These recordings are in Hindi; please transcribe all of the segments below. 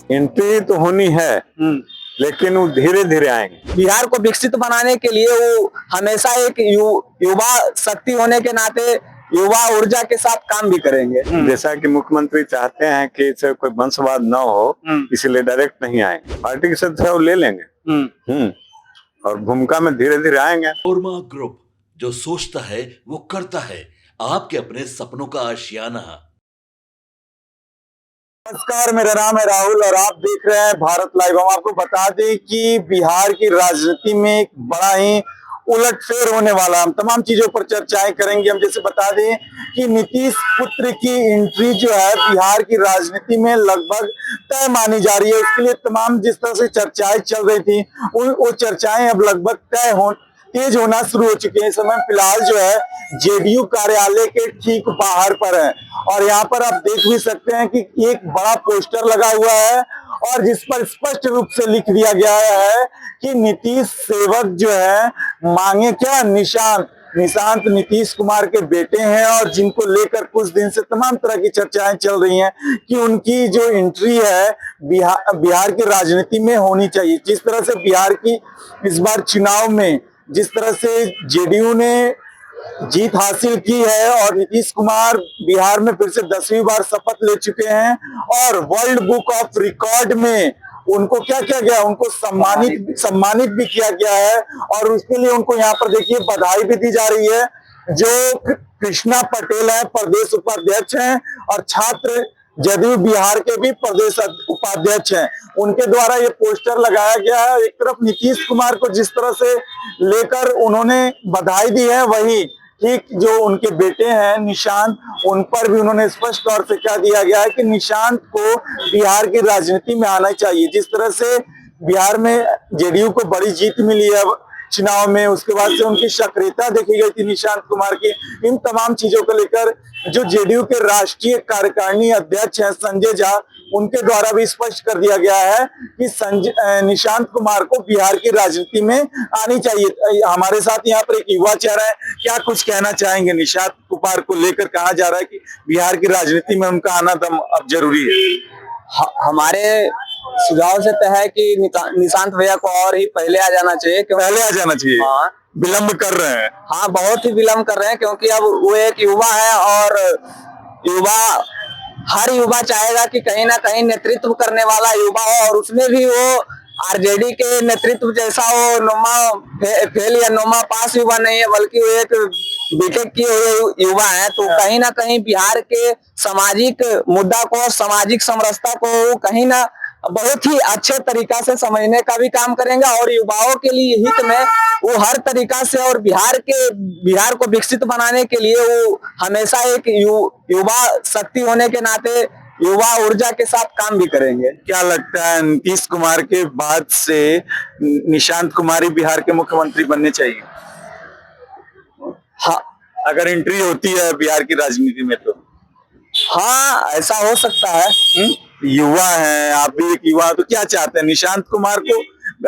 एंट्री तो होनी है, लेकिन वो धीरे धीरे आएंगे। बिहार को विकसित बनाने के लिए वो हमेशा एक युवा शक्ति होने के नाते युवा ऊर्जा के साथ काम भी करेंगे। जैसा कि मुख्यमंत्री चाहते हैं कि इसे कोई वंशवाद न हो, इसलिए डायरेक्ट नहीं आएंगे। पार्टी के सदस्य वो ले लेंगे और भूमिका में धीरे धीरे आएंगे। ओरमा ग्रुप, जो सोचता है वो करता है, आपके अपने सपनों का आशियाना। नमस्कार, मेरा नाम है राहुल और आप देख रहे हैं भारत लाइव। हम आपको बता दें कि बिहार की राजनीति में एक बड़ा ही उलटफेर होने वाला। हम तमाम चीजों पर चर्चाएं करेंगे। हम जैसे बता दें कि नीतीश पुत्र की एंट्री जो है बिहार की राजनीति में लगभग तय मानी जा रही है। उसके लिए तमाम जिस तरह से चर्चाएं चल रही थी वो चर्चाएं अब लगभग तेज होना शुरू हो चुकी है। इस समय फिलहाल जो है जेडीयू कार्यालय के ठीक बाहर पर है और यहाँ पर आप देख भी सकते हैं कि एक बड़ा पोस्टर लगा हुआ है और जिस पर स्पष्ट रूप से लिख दिया गया है कि नीतीश सेवक जो है मांगे क्या, निशांत नीतीश कुमार के बेटे हैं और जिनको लेकर कुछ दिन से तमाम तरह की चर्चाएं चल रही हैं कि उनकी जो एंट्री है बिहार की राजनीति में होनी चाहिए। जिस तरह से बिहार की इस बार चुनाव में जिस तरह से जेडीयू ने जीत हासिल की है और नीतीश कुमार बिहार में फिर से 10वीं बार शपथ ले चुके हैं और वर्ल्ड बुक ऑफ रिकॉर्ड में उनको क्या किया गया, उनको सम्मानित भी किया गया है और उसके लिए उनको यहाँ पर देखिए बधाई भी दी जा रही है। जो कृष्णा पटेल है, प्रदेश उपाध्यक्ष हैं और छात्र जदयू बिहार के भी प्रदेश उपाध्यक्ष हैं, उनके द्वारा ये पोस्टर लगाया गया है। एक तरफ नीतीश कुमार को जिस तरह से लेकर उन्होंने बधाई दी है, वही ठीक जो उनके बेटे हैं निशांत, उन पर भी उन्होंने स्पष्ट तौर से क्या दिया गया है कि निशांत को बिहार की राजनीति में आना चाहिए। जिस तरह से बिहार में जेडीयू को बड़ी जीत मिली है चुनाव में, उसके बाद से उनकी सक्रियता देखी गई थी निशांत कुमार की। इन तमाम चीजों को लेकर जो जेडीयू के राष्ट्रीय कार्यकारिणी अध्यक्ष हैं संजय झा, उनके द्वारा भी स्पष्ट कर दिया गया है कि निशांत कुमार को बिहार की राजनीति में आनी चाहिए। हमारे साथ यहाँ पर एक युवा चेहरा है, क्या कुछ कहना चाहेंगे? निशांत कुमार को लेकर कहा जा रहा है कि बिहार की राजनीति में उनका आना दम अब जरूरी है। हमारे सुझाव से तो है कि निशांत भैया को और ही पहले आ जाना चाहिए। पहले आ जाना चाहिए। हाँ, विलंब कर रहे हैं। हाँ, बहुत ही विलंब कर रहे हैं क्योंकि अब वो एक युवा है और हर युवा चाहेगा कि कहीं ना कहीं नेतृत्व करने वाला युवा हो और उसमें भी वो आरजेडी के नेतृत्व जैसा वो नोमा फेल या नोमा पास युवा नहीं है, बल्कि वो एक बीटेक किए हुए युवा है। तो कहीं ना कहीं बिहार के सामाजिक मुद्दा को, सामाजिक समरसता को कहीं ना बहुत ही अच्छे तरीका से समझने का भी काम करेंगे और युवाओं के लिए हित में वो हर तरीका से और बिहार को विकसित बनाने के लिए वो हमेशा एक युवा शक्ति होने के नाते युवा ऊर्जा के साथ काम भी करेंगे। क्या लगता है नीतीश कुमार के बाद से निशांत कुमार ही बिहार के मुख्यमंत्री बनने चाहिए? हाँ, अगर एंट्री होती है बिहार की राजनीति में तो हाँ, ऐसा हो सकता है। युवा है, आप भी एक युवा, तो क्या चाहते हैं निशांत कुमार को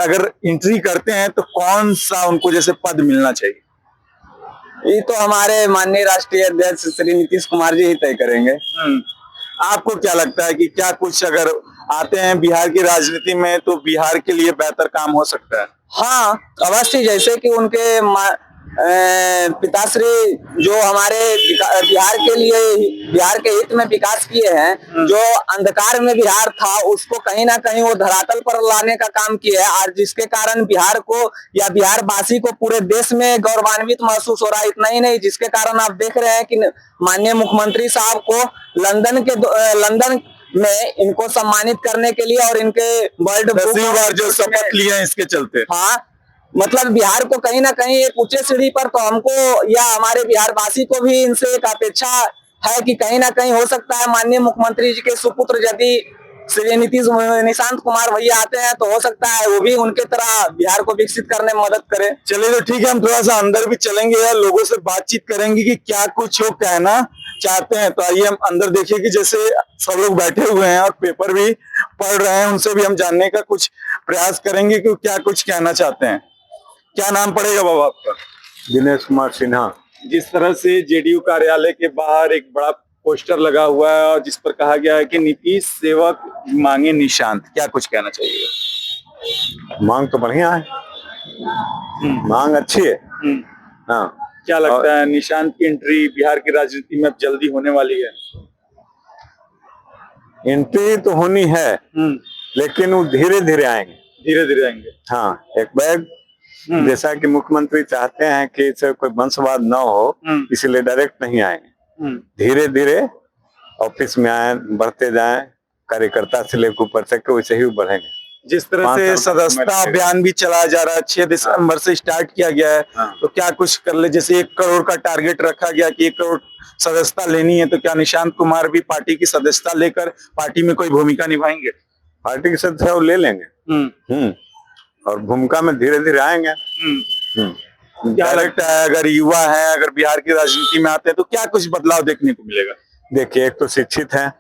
अगर एंट्री करते हैं तो कौन सा उनको जैसे पद मिलना चाहिए? ये तो हमारे माननीय राष्ट्रीय अध्यक्ष श्री नीतीश कुमार जी ही तय करेंगे। आपको क्या लगता है कि क्या कुछ अगर आते हैं बिहार की राजनीति में तो बिहार के लिए बेहतर काम हो सकता है? हाँ, अवश्य। जैसे कि उनके पिताश्री जो हमारे बिहार के लिए, बिहार के हित में विकास किए हैं, जो अंधकार में बिहार था उसको कहीं ना कहीं वो धरातल पर लाने का काम किया है और जिसके कारण बिहार को या बिहार वासी को पूरे देश में गौरवान्वित महसूस हो रहा है। इतना ही नहीं, जिसके कारण आप देख रहे हैं कि माननीय मुख्यमंत्री साहब को लंदन में इनको सम्मानित करने के लिए और इनके वर्ल्ड बार जो शपथ लिए हैं इसके चलते, हाँ, मतलब बिहार को कहीं ना कहीं एक ऊंचे सीढ़ी पर, तो हमको या हमारे बिहार वासी को भी इनसे एक अपेक्षा है कि कहीं ना कहीं हो सकता है माननीय मुख्यमंत्री जी के सुपुत्र यदि श्री निशांत कुमार भैया आते हैं तो हो सकता है वो भी उनके तरह बिहार को विकसित करने में मदद करें। चलिए तो ठीक है, हम थोड़ा सा अंदर भी चलेंगे या लोगों से बातचीत करेंगे कि क्या कुछ वो कहना चाहते हैं। तो आइए हम अंदर देखिए कि जैसे सब लोग बैठे हुए हैं और पेपर भी पढ़ रहे हैं, उनसे भी हम जानने का कुछ प्रयास करेंगे कि क्या कुछ कहना चाहते हैं। क्या नाम पड़ेगा बाबा आपका? दिनेश कुमार सिन्हा। जिस तरह से जेडीयू कार्यालय के बाहर एक बड़ा पोस्टर लगा हुआ है और जिस पर कहा गया है कि नीतीश सेवक मांगे निशांत, क्या कुछ कहना चाहिए? मांग तो बढ़िया है, मांग अच्छी है। हाँ, क्या लगता है निशांत की एंट्री बिहार की राजनीति में अब जल्दी होने वाली है? एंट्री तो होनी है, लेकिन वो धीरे धीरे आएंगे। धीरे धीरे आएंगे। हाँ, एक बैग जैसा कि मुख्यमंत्री चाहते हैं कि इसे कोई वंशवाद न हो, इसलिए डायरेक्ट नहीं आएंगे, धीरे धीरे ऑफिस में आए, बढ़ते जाएं, कार्यकर्ता से लेकर ऊपर तक वैसे ही बढ़ेंगे। जिस तरह से सदस्यता अभियान भी चलाया जा रहा है, 6 दिसंबर से स्टार्ट किया गया है, तो क्या कुछ कर ले? जैसे 1 करोड़ का टारगेट रखा गया कि 1 करोड़ सदस्यता लेनी है, तो क्या निशांत कुमार भी पार्टी की सदस्यता लेकर पार्टी में कोई भूमिका निभाएंगे? पार्टी की सदस्य वो ले लेंगे। और भूमिका में धीरे धीरे आएंगे। क्या लगता है अगर युवा है, अगर बिहार की राजनीति में आते हैं तो क्या कुछ बदलाव देखने को मिलेगा? देखिए, एक तो शिक्षित है,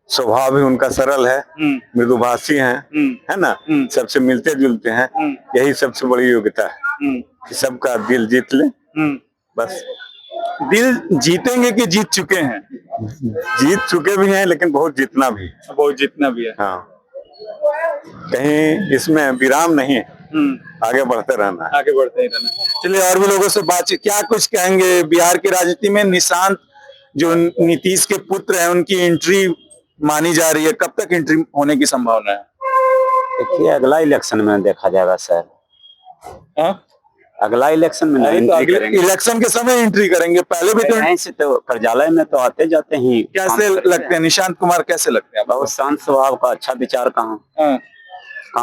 स्वभाव भी उनका सरल है, मृदुभाषी है ना, सबसे मिलते जुलते हैं, यही सबसे बड़ी योग्यता है कि सबका दिल जीत ले। बस दिल जीतेंगे कि जीत चुके हैं? जीत चुके भी हैं, लेकिन बहुत जीतना भी है। बहुत जीतना भी है। हाँ, कहीं इसमें विराम नहीं है, आगे बढ़ते रहना है। आगे बढ़ते ही रहना। चलिए और भी लोगों से बातचीत, क्या कुछ कहेंगे बिहार की राजनीति में निशांत जो नीतीश के पुत्र हैं उनकी एंट्री मानी जा रही है, कब तक एंट्री होने की संभावना है? देखिए, अगला इलेक्शन में देखा जाएगा सर। अगला इलेक्शन में नहीं तो एंट्री करेंगे। इलेक्शन के समय एंट्री करेंगे, पहले भी तो। यहीं से तो कार्यालय में तो आते जाते ही। कैसे लगते हैं निशांत कुमार, कैसे लगते हैं? बहुत शांत स्वभाव का, अच्छा विचार कहाँ।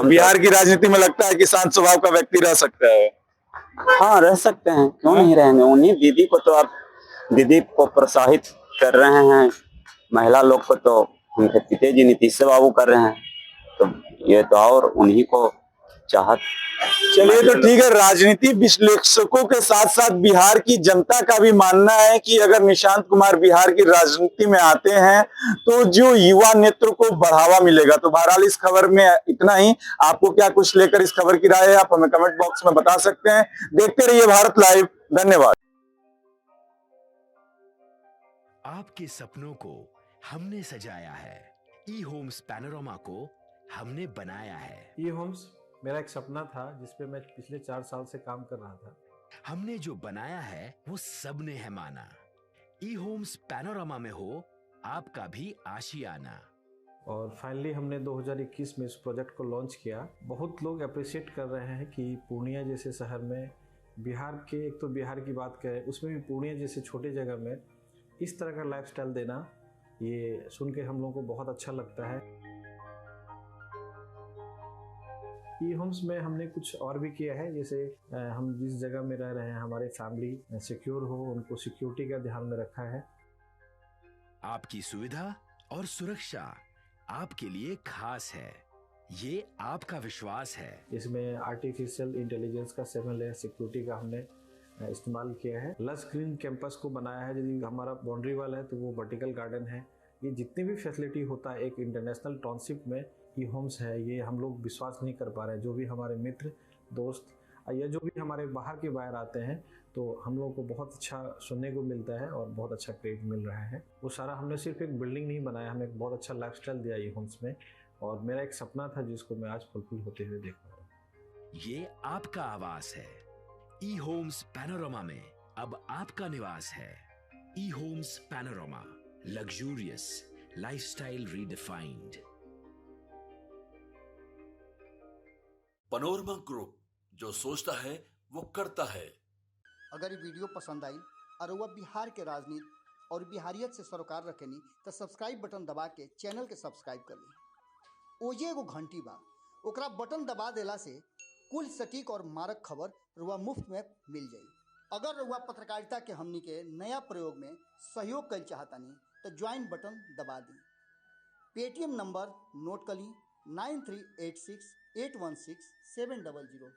बिहार की राजनीति में लगता है कि शांत स्वभाव का व्यक्ति रह सकता है? हाँ, रह सकते हैं, क्यों नहीं रहेंगे। उन्हीं दीदी को तो आप दीदी को प्रोत्साहित कर रहे हैं, महिला लोग को तो उनके पिताजी नीतीश बाबू कर रहे हैं, तो ये तो और उन्हीं को चाहत। चलिए तो ठीक है, राजनीति विश्लेषकों के साथ साथ बिहार की जनता का भी मानना है कि अगर निशांत कुमार बिहार की राजनीति में आते हैं तो जो युवा नेतृत्व को बढ़ावा मिलेगा। तो बहरहाल इस खबर में इतना ही। आपको क्या कुछ लेकर इस खबर की राय है, आप हमें कमेंट बॉक्स में बता सकते हैं। देखते रहिए भारत लाइव। धन्यवाद। आपके सपनों को हमने सजाया है, ई होम्स पैनोरामा को हमने बनाया है। ई होम्स मेरा एक सपना था जिसपे मैं पिछले 4 साल से काम कर रहा था। हमने जो बनाया है वो सबने है माना। ई होम्स पैनोरामा में हो आपका भी आशियाना। और फाइनली हमने 2021 में इस प्रोजेक्ट को लॉन्च किया। बहुत लोग अप्रिशिएट कर रहे हैं कि पूर्णिया जैसे शहर में, बिहार के, एक तो बिहार की बात करें उसमें भी पूर्णिया जैसे छोटे जगह में इस तरह का लाइफस्टाइल देना, ये सुन के हम लोगों को बहुत अच्छा लगता है। ई होम्स में हमने कुछ और भी किया है, जैसे हम जिस जगह में रह रहे हैं हमारे फैमिली सिक्योर हो, उनको सिक्योरिटी का ध्यान में रखा है। आपकी सुविधा और सुरक्षा आपके लिए खास है, ये आपका विश्वास है। इसमें आर्टिफिशियल इंटेलिजेंस का 7 लेयर सिक्योरिटी का हमने इस्तेमाल किया है। लस ग्रीन कैंपस को बनाया है। यदि हमारा बाउंड्री वाल है तो वो वर्टिकल गार्डन है। ये जितनी भी फैसिलिटी होता है एक इंटरनेशनल टाउनशिप में ई होम्स है, ये हम लोग विश्वास नहीं कर पा रहे हैं। जो भी हमारे मित्र दोस्त या जो भी हमारे बाहर के बाहर आते हैं तो हम लोगों को बहुत अच्छा सुनने को मिलता है और बहुत अच्छा क्रेडिट मिल रहा है। वो सारा हमने सिर्फ एक बिल्डिंग नहीं बनाया, हमें एक बहुत अच्छा लाइफस्टाइल दिया ई होम्स में, और मेरा एक सपना था जिसको मैं आज फुलफिल होते हुए देख रहा हूँ। ये आपका आवास है। ई होम्स पैनोरामा में अब आपका निवास है। E Homes Panorama, luxurious lifestyle redefined. Panorama group, जो सोचता है वो करता है। अगर ये वीडियो पसंद आई और वह बिहार के राजनीति और बिहारियत से सरोकार रखेनी तो सब्सक्राइब बटन दबा के चैनल के सब्सक्राइब कर ली। ओजे एगो घंटी बा, ओकरा बटन दबा देला से कुल सटीक और मारक खबर रुआ मुफ्त में मिल जाई। अगर रुआ पत्रकारिता के हमनी के नया प्रयोग में सहयोग कर चाहतानी तो ज्वाइन बटन दबा दी। पेटीएम नंबर नोट कर ली 9386816700।